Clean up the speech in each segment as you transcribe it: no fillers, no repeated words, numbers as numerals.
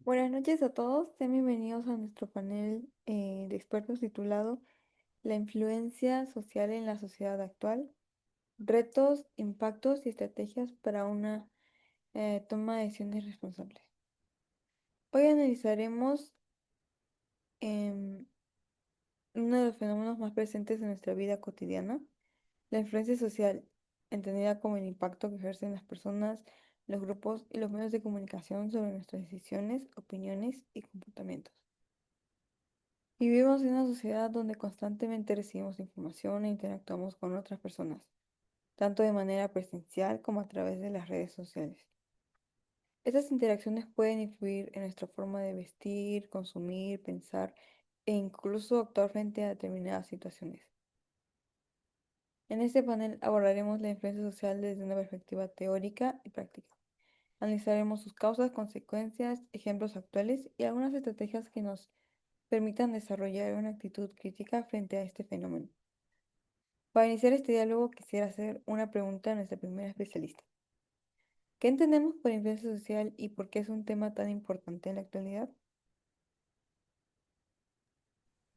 Buenas noches a todos, sean bienvenidos a nuestro panel de expertos titulado La influencia social en la sociedad actual, retos, impactos y estrategias para una toma de decisiones responsables. Hoy analizaremos em, uno de los fenómenos más presentes en nuestra vida cotidiana, la influencia social, entendida como el impacto que ejercen las personas, los grupos y los medios de comunicación sobre nuestras decisiones, opiniones y comportamientos. Vivimos en una sociedad donde constantemente recibimos información e interactuamos con otras personas, tanto de manera presencial como a través de las redes sociales. Estas interacciones pueden influir en nuestra forma de vestir, consumir, pensar e incluso actuar frente a determinadas situaciones. En este panel abordaremos la influencia social desde una perspectiva teórica y práctica. Analizaremos sus causas, consecuencias, ejemplos actuales y algunas estrategias que nos permitan desarrollar una actitud crítica frente a este fenómeno. Para iniciar este diálogo, quisiera hacer una pregunta a nuestra primera especialista. ¿Qué entendemos por influencia social y por qué es un tema tan importante en la actualidad?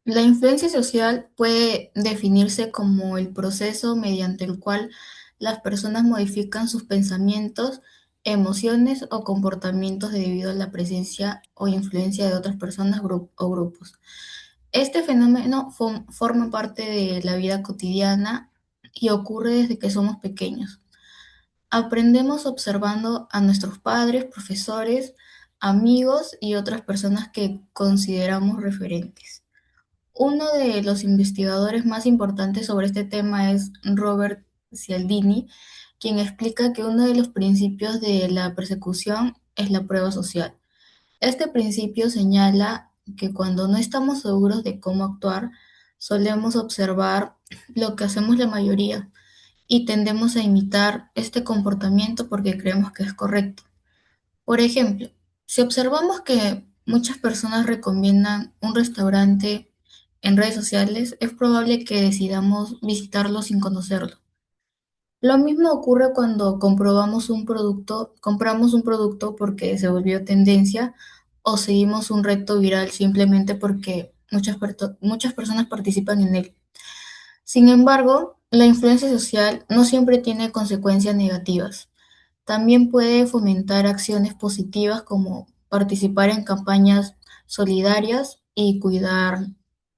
La influencia social puede definirse como el proceso mediante el cual las personas modifican sus pensamientos, emociones o comportamientos debido a la presencia o influencia de otras personas o grupos. Este fenómeno forma parte de la vida cotidiana y ocurre desde que somos pequeños. Aprendemos observando a nuestros padres, profesores, amigos y otras personas que consideramos referentes. Uno de los investigadores más importantes sobre este tema es Robert Cialdini, quien explica que uno de los principios de la persecución es la prueba social. Este principio señala que cuando no estamos seguros de cómo actuar, solemos observar lo que hacemos la mayoría y tendemos a imitar este comportamiento porque creemos que es correcto. Por ejemplo, si observamos que muchas personas recomiendan un restaurante en redes sociales, es probable que decidamos visitarlo sin conocerlo. Lo mismo ocurre cuando compramos un producto porque se volvió tendencia o seguimos un reto viral simplemente porque muchas personas participan en él. Sin embargo, la influencia social no siempre tiene consecuencias negativas. También puede fomentar acciones positivas como participar en campañas solidarias y cuidar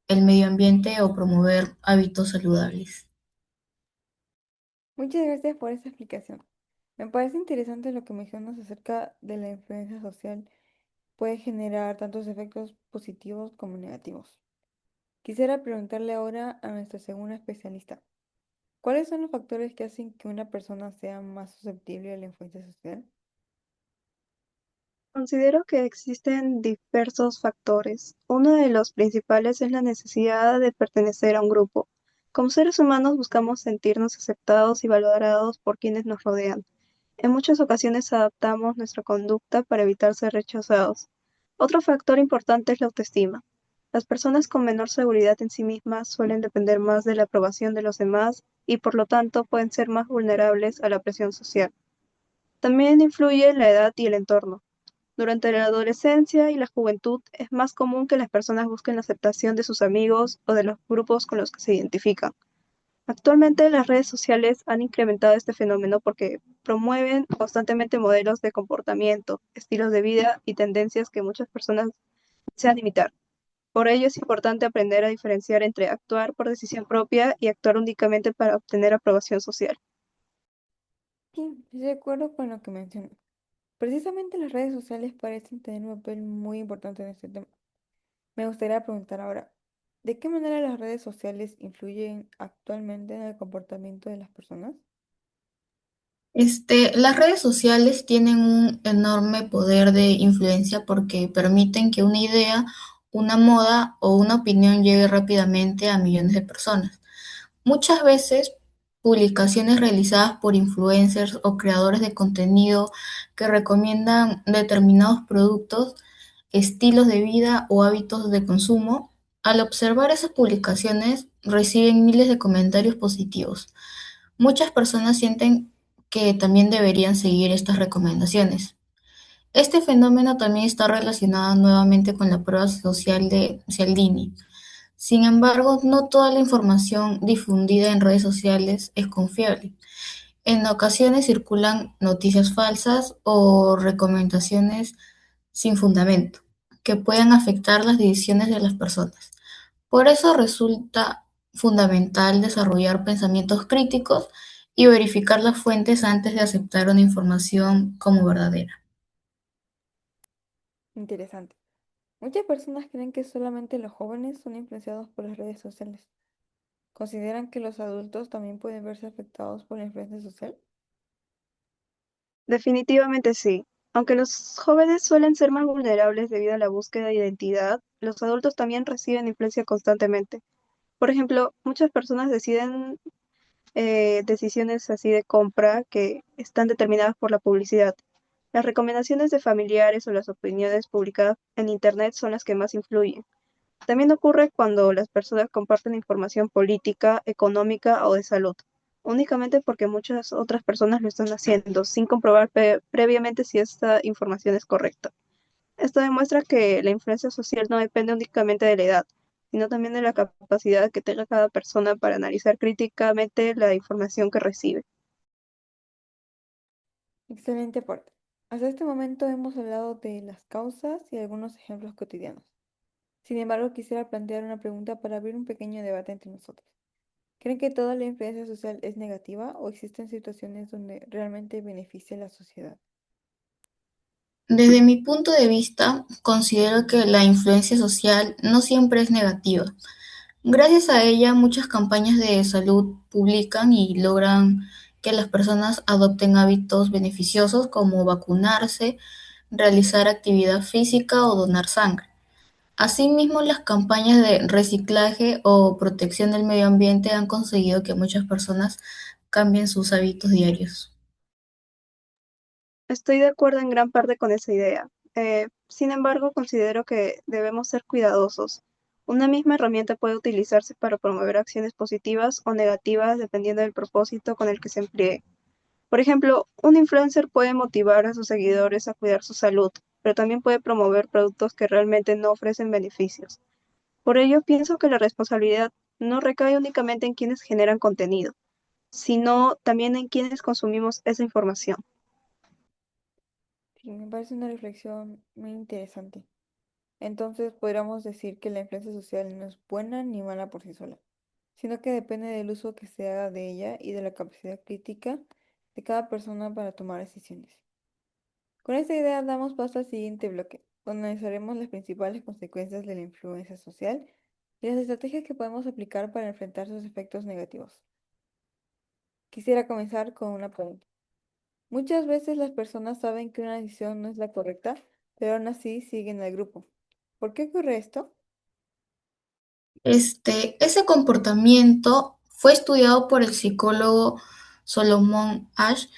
el medio ambiente o promover hábitos saludables. Muchas gracias por esta explicación. Me parece interesante lo que mencionas acerca de la influencia social. Puede generar tantos efectos positivos como negativos. Quisiera preguntarle ahora a nuestra segunda especialista. ¿Cuáles son los factores que hacen que una persona sea más susceptible a la influencia social? Considero que existen diversos factores. Uno de los principales es la necesidad de pertenecer a un grupo. Como seres humanos buscamos sentirnos aceptados y valorados por quienes nos rodean. En muchas ocasiones adaptamos nuestra conducta para evitar ser rechazados. Otro factor importante es la autoestima. Las personas con menor seguridad en sí mismas suelen depender más de la aprobación de los demás y por lo tanto pueden ser más vulnerables a la presión social. También influye la edad y el entorno. Durante la adolescencia y la juventud es más común que las personas busquen la aceptación de sus amigos o de los grupos con los que se identifican. Actualmente las redes sociales han incrementado este fenómeno porque promueven constantemente modelos de comportamiento, estilos de vida y tendencias que muchas personas desean imitar. Por ello es importante aprender a diferenciar entre actuar por decisión propia y actuar únicamente para obtener aprobación social. Sí, estoy de acuerdo con lo que mencionas. Precisamente las redes sociales parecen tener un papel muy importante en este tema. Me gustaría preguntar ahora, ¿de qué manera las redes sociales influyen actualmente en el comportamiento de las personas? Las redes sociales tienen un enorme poder de influencia porque permiten que una idea, una moda o una opinión llegue rápidamente a millones de personas. Muchas veces, publicaciones realizadas por influencers o creadores de contenido que recomiendan determinados productos, estilos de vida o hábitos de consumo, al observar esas publicaciones reciben miles de comentarios positivos. Muchas personas sienten que también deberían seguir estas recomendaciones. Este fenómeno también está relacionado nuevamente con la prueba social de Cialdini. Sin embargo, no toda la información difundida en redes sociales es confiable. En ocasiones circulan noticias falsas o recomendaciones sin fundamento, que pueden afectar las decisiones de las personas. Por eso resulta fundamental desarrollar pensamientos críticos y verificar las fuentes antes de aceptar una información como verdadera. Interesante. Muchas personas creen que solamente los jóvenes son influenciados por las redes sociales. ¿Consideran que los adultos también pueden verse afectados por la influencia social? Definitivamente sí. Aunque los jóvenes suelen ser más vulnerables debido a la búsqueda de identidad, los adultos también reciben influencia constantemente. Por ejemplo, muchas personas deciden decisiones así de compra que están determinadas por la publicidad. Las recomendaciones de familiares o las opiniones publicadas en Internet son las que más influyen. También ocurre cuando las personas comparten información política, económica o de salud, únicamente porque muchas otras personas lo están haciendo, sin comprobar previamente si esta información es correcta. Esto demuestra que la influencia social no depende únicamente de la edad, sino también de la capacidad que tenga cada persona para analizar críticamente la información que recibe. Excelente aporte. Hasta este momento hemos hablado de las causas y algunos ejemplos cotidianos. Sin embargo, quisiera plantear una pregunta para abrir un pequeño debate entre nosotros. ¿Creen que toda la influencia social es negativa o existen situaciones donde realmente beneficia a la sociedad? Desde mi punto de vista, considero que la influencia social no siempre es negativa. Gracias a ella, muchas campañas de salud publican y logran que las personas adopten hábitos beneficiosos como vacunarse, realizar actividad física o donar sangre. Asimismo, las campañas de reciclaje o protección del medio ambiente han conseguido que muchas personas cambien sus hábitos diarios. Estoy de acuerdo en gran parte con esa idea. Sin embargo, considero que debemos ser cuidadosos. Una misma herramienta puede utilizarse para promover acciones positivas o negativas dependiendo del propósito con el que se emplee. Por ejemplo, un influencer puede motivar a sus seguidores a cuidar su salud, pero también puede promover productos que realmente no ofrecen beneficios. Por ello, pienso que la responsabilidad no recae únicamente en quienes generan contenido, sino también en quienes consumimos esa información. Sí, me parece una reflexión muy interesante. Entonces, podríamos decir que la influencia social no es buena ni mala por sí sola, sino que depende del uso que se haga de ella y de la capacidad crítica de cada persona para tomar decisiones. Con esta idea damos paso al siguiente bloque, donde analizaremos las principales consecuencias de la influencia social y las estrategias que podemos aplicar para enfrentar sus efectos negativos. Quisiera comenzar con una pregunta. Muchas veces las personas saben que una decisión no es la correcta, pero aún así siguen al grupo. ¿Por qué ocurre esto? Ese comportamiento fue estudiado por el psicólogo Solomon Asch,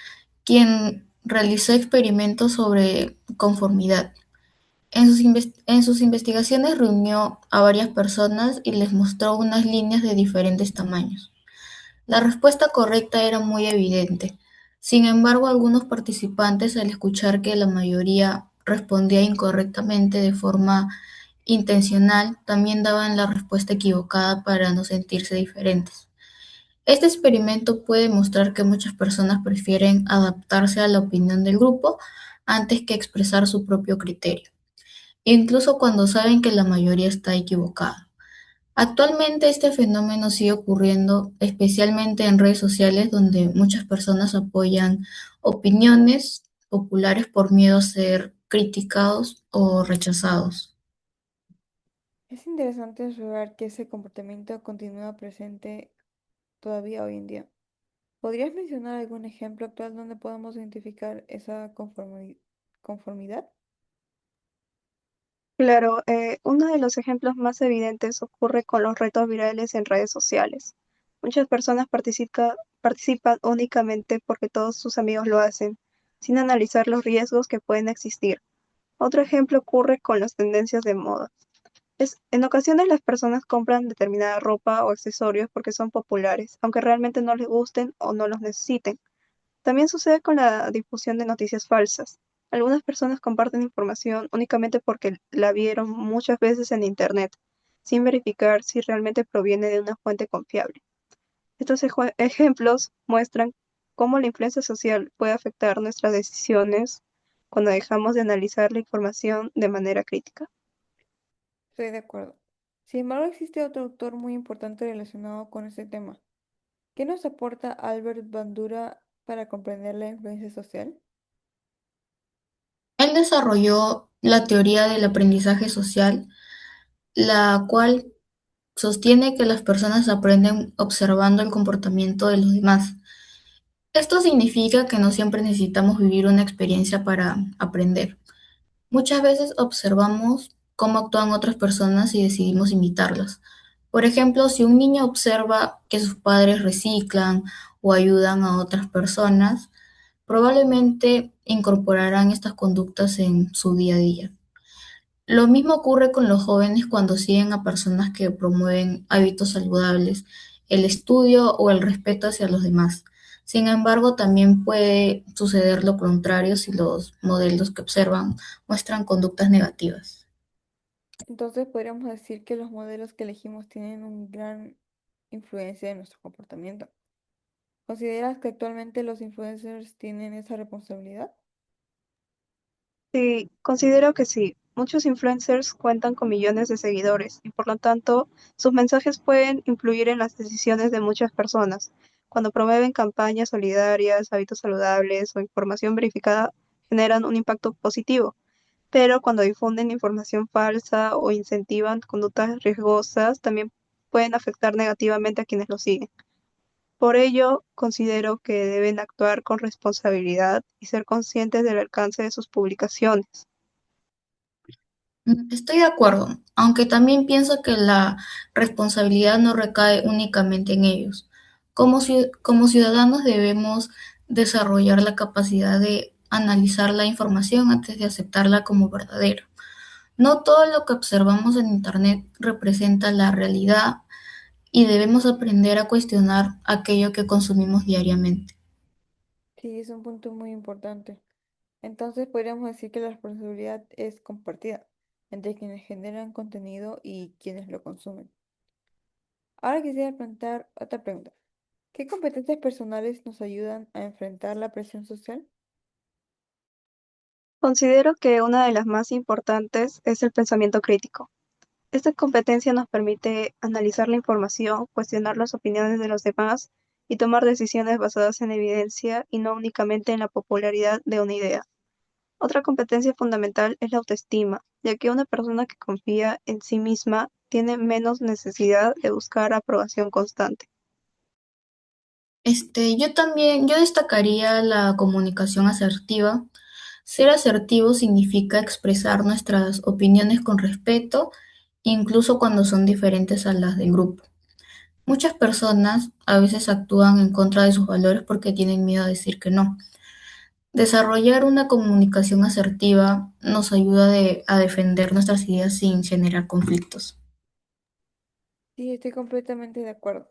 quien realizó experimentos sobre conformidad. En sus investigaciones reunió a varias personas y les mostró unas líneas de diferentes tamaños. La respuesta correcta era muy evidente. Sin embargo, algunos participantes, al escuchar que la mayoría respondía incorrectamente de forma intencional, también daban la respuesta equivocada para no sentirse diferentes. Este experimento puede mostrar que muchas personas prefieren adaptarse a la opinión del grupo antes que expresar su propio criterio, incluso cuando saben que la mayoría está equivocada. Actualmente este fenómeno sigue ocurriendo, especialmente en redes sociales, donde muchas personas apoyan opiniones populares por miedo a ser criticados o rechazados. Es interesante observar que ese comportamiento continúa presente todavía hoy en día. ¿Podrías mencionar algún ejemplo actual donde podamos identificar esa conformidad? Claro, uno de los ejemplos más evidentes ocurre con los retos virales en redes sociales. Muchas personas participan únicamente porque todos sus amigos lo hacen, sin analizar los riesgos que pueden existir. Otro ejemplo ocurre con las tendencias de moda. En ocasiones las personas compran determinada ropa o accesorios porque son populares, aunque realmente no les gusten o no los necesiten. También sucede con la difusión de noticias falsas. Algunas personas comparten información únicamente porque la vieron muchas veces en Internet, sin verificar si realmente proviene de una fuente confiable. Estos ejemplos muestran cómo la influencia social puede afectar nuestras decisiones cuando dejamos de analizar la información de manera crítica. Estoy de acuerdo. Sin embargo, existe otro autor muy importante relacionado con este tema. ¿Qué nos aporta Albert Bandura para comprender la influencia social? Él desarrolló la teoría del aprendizaje social, la cual sostiene que las personas aprenden observando el comportamiento de los demás. Esto significa que no siempre necesitamos vivir una experiencia para aprender. Muchas veces observamos cómo actúan otras personas y decidimos imitarlas. Por ejemplo, si un niño observa que sus padres reciclan o ayudan a otras personas, probablemente incorporarán estas conductas en su día a día. Lo mismo ocurre con los jóvenes cuando siguen a personas que promueven hábitos saludables, el estudio o el respeto hacia los demás. Sin embargo, también puede suceder lo contrario si los modelos que observan muestran conductas negativas. Entonces podríamos decir que los modelos que elegimos tienen una gran influencia en nuestro comportamiento. ¿Consideras que actualmente los influencers tienen esa responsabilidad? Sí, considero que sí. Muchos influencers cuentan con millones de seguidores y por lo tanto sus mensajes pueden influir en las decisiones de muchas personas. Cuando promueven campañas solidarias, hábitos saludables o información verificada, generan un impacto positivo. Pero cuando difunden información falsa o incentivan conductas riesgosas, también pueden afectar negativamente a quienes lo siguen. Por ello, considero que deben actuar con responsabilidad y ser conscientes del alcance de sus publicaciones. Estoy de acuerdo, aunque también pienso que la responsabilidad no recae únicamente en ellos. Como ciudadanos debemos desarrollar la capacidad de analizar la información antes de aceptarla como verdadera. No todo lo que observamos en Internet representa la realidad y debemos aprender a cuestionar aquello que consumimos diariamente. Sí, es un punto muy importante. Entonces podríamos decir que la responsabilidad es compartida entre quienes generan contenido y quienes lo consumen. Ahora quisiera plantear otra pregunta. ¿Qué competencias personales nos ayudan a enfrentar la presión social? Considero que una de las más importantes es el pensamiento crítico. Esta competencia nos permite analizar la información, cuestionar las opiniones de los demás y tomar decisiones basadas en evidencia y no únicamente en la popularidad de una idea. Otra competencia fundamental es la autoestima, ya que una persona que confía en sí misma tiene menos necesidad de buscar aprobación constante. Yo destacaría la comunicación asertiva. Ser asertivo significa expresar nuestras opiniones con respeto, incluso cuando son diferentes a las del grupo. Muchas personas a veces actúan en contra de sus valores porque tienen miedo a decir que no. Desarrollar una comunicación asertiva nos ayuda a defender nuestras ideas sin generar conflictos. Sí, estoy completamente de acuerdo.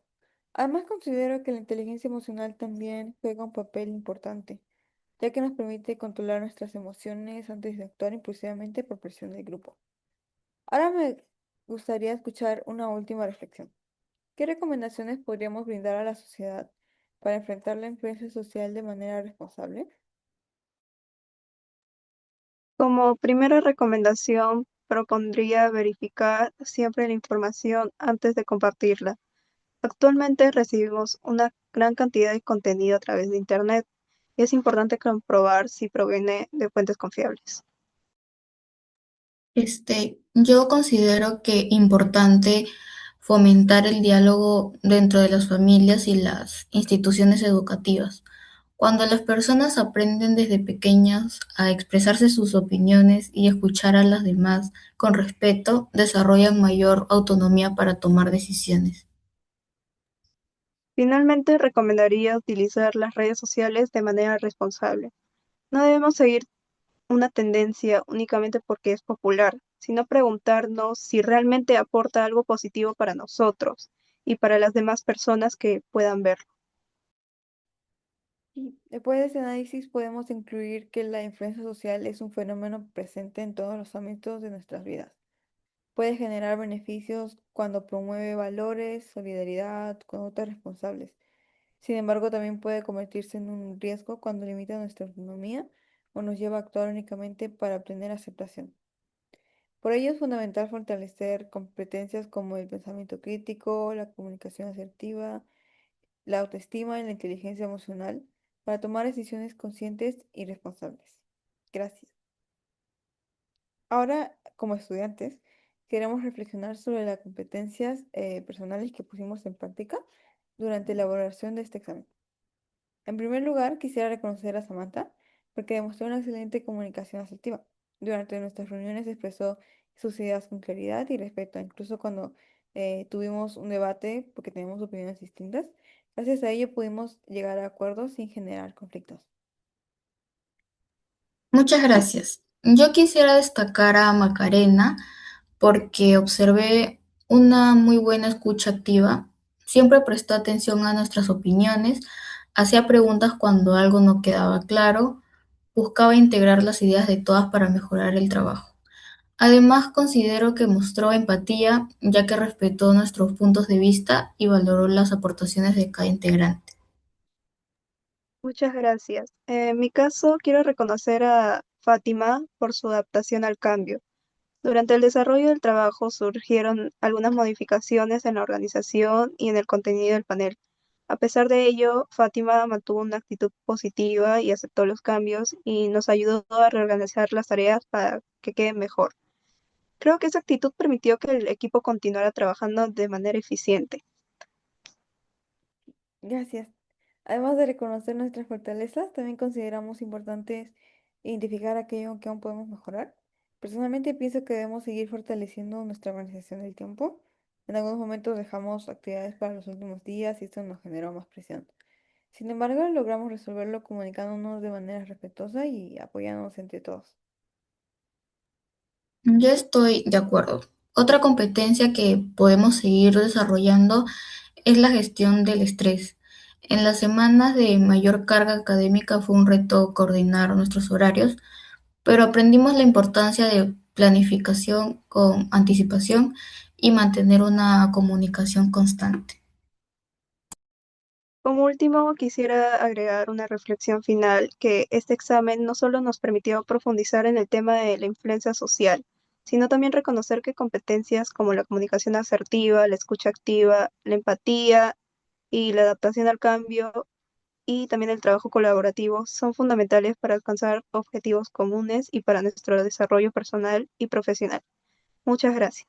Además, considero que la inteligencia emocional también juega un papel importante, ya que nos permite controlar nuestras emociones antes de actuar impulsivamente por presión del grupo. Ahora me gustaría escuchar una última reflexión. ¿Qué recomendaciones podríamos brindar a la sociedad para enfrentar la influencia social de manera responsable? Como primera recomendación, propondría verificar siempre la información antes de compartirla. Actualmente recibimos una gran cantidad de contenido a través de Internet y es importante comprobar si proviene de fuentes confiables. Yo considero que importante fomentar el diálogo dentro de las familias y las instituciones educativas. Cuando las personas aprenden desde pequeñas a expresarse sus opiniones y escuchar a las demás con respeto, desarrollan mayor autonomía para tomar decisiones. Finalmente, recomendaría utilizar las redes sociales de manera responsable. No debemos seguir una tendencia únicamente porque es popular, sino preguntarnos si realmente aporta algo positivo para nosotros y para las demás personas que puedan verlo. Y después de ese análisis podemos incluir que la influencia social es un fenómeno presente en todos los ámbitos de nuestras vidas. Puede generar beneficios cuando promueve valores, solidaridad, conductas responsables. Sin embargo, también puede convertirse en un riesgo cuando limita nuestra autonomía o nos lleva a actuar únicamente para obtener aceptación. Por ello es fundamental fortalecer competencias como el pensamiento crítico, la comunicación asertiva, la autoestima y la inteligencia emocional para tomar decisiones conscientes y responsables. Gracias. Ahora, como estudiantes, queremos reflexionar sobre las competencias personales que pusimos en práctica durante la elaboración de este examen. En primer lugar, quisiera reconocer a Samantha porque demostró una excelente comunicación asertiva. Durante nuestras reuniones expresó sus ideas con claridad y respeto, incluso cuando tuvimos un debate porque tenemos opiniones distintas. Gracias a ello pudimos llegar a acuerdos sin generar conflictos. Muchas gracias. Yo quisiera destacar a Macarena porque observé una muy buena escucha activa. Siempre prestó atención a nuestras opiniones, hacía preguntas cuando algo no quedaba claro, buscaba integrar las ideas de todas para mejorar el trabajo. Además, considero que mostró empatía, ya que respetó nuestros puntos de vista y valoró las aportaciones de cada integrante. Muchas gracias. En mi caso, quiero reconocer a Fátima por su adaptación al cambio. Durante el desarrollo del trabajo surgieron algunas modificaciones en la organización y en el contenido del panel. A pesar de ello, Fátima mantuvo una actitud positiva y aceptó los cambios y nos ayudó a reorganizar las tareas para que queden mejor. Creo que esa actitud permitió que el equipo continuara trabajando de manera eficiente. Gracias. Además de reconocer nuestras fortalezas, también consideramos importantes identificar aquello que aún podemos mejorar. Personalmente pienso que debemos seguir fortaleciendo nuestra organización del tiempo. En algunos momentos dejamos actividades para los últimos días y esto nos generó más presión. Sin embargo, logramos resolverlo comunicándonos de manera respetuosa y apoyándonos entre todos. Yo estoy de acuerdo. Otra competencia que podemos seguir desarrollando es la gestión del estrés. En las semanas de mayor carga académica fue un reto coordinar nuestros horarios, pero aprendimos la importancia de planificación con anticipación y mantener una comunicación constante. Como último, quisiera agregar una reflexión final, que este examen no solo nos permitió profundizar en el tema de la influencia social, sino también reconocer que competencias como la comunicación asertiva, la escucha activa, la empatía y la adaptación al cambio y también el trabajo colaborativo son fundamentales para alcanzar objetivos comunes y para nuestro desarrollo personal y profesional. Muchas gracias.